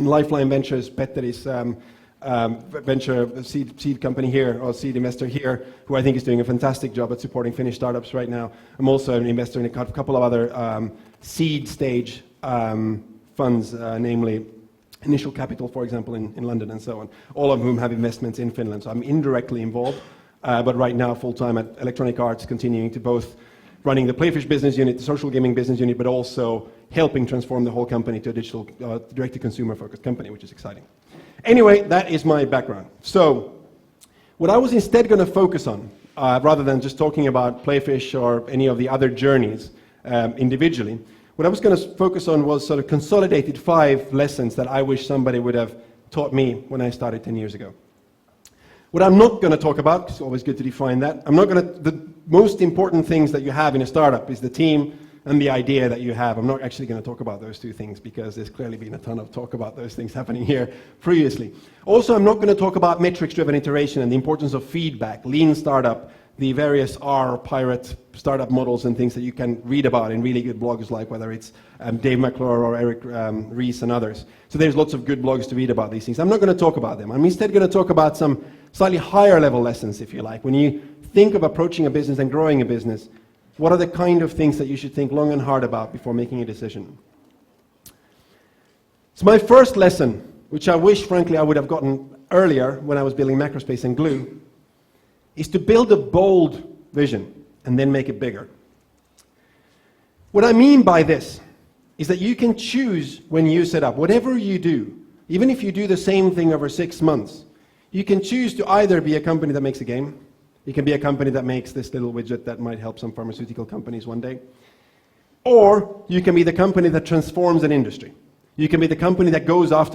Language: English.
Lifeline Ventures, Petteri's venture seed company here, or seed investor here, who I think is doing a fantastic job at supporting Finnish startups right now. I'm also an investor in a couple of other seed stage funds, namely Initial Capital, for example, in London and so on, all of whom have investments in Finland. So I'm indirectly involved, but right now full-time at Electronic Arts, continuing to both running the Playfish business unit, the social gaming business unit, but also helping transform the whole company to a digital, direct-to-consumer focused company, which is exciting. Anyway, that is my background. So what I was instead going to focus on, rather than just talking about Playfish or any of the other journeys individually, what I was going to focus on was sort of consolidated 5 lessons that I wish somebody would have taught me when I started 10 years ago. What I'm not going to talk about, 'cause it's always good to define that, the most important things that you have in a startup is the team and the idea that you have. I'm not actually going to talk about those 2 things because there's clearly been a ton of talk about those things happening here previously. Also, I'm not going to talk about metrics-driven iteration and the importance of feedback, lean startup, the various pirate startup models and things that you can read about in really good blogs, like whether it's Dave McClure or Eric Ries and others. So there's lots of good blogs to read about these things. I'm not going to talk about them. I'm instead going to talk about some slightly higher level lessons, if you like. When you think of approaching a business and growing a business, what are the kind of things that you should think long and hard about before making a decision? So my first lesson, which I wish, frankly, I would have gotten earlier when I was building Macrospace and Glue, is to build a bold vision and then make it bigger. What I mean by this is that you can choose when you set up, whatever you do, even if you do the same thing over 6 months, you can choose to either be a company that makes a game, you can be a company that makes this little widget that might help some pharmaceutical companies one day, or you can be the company that transforms an industry. You can be the company that goes after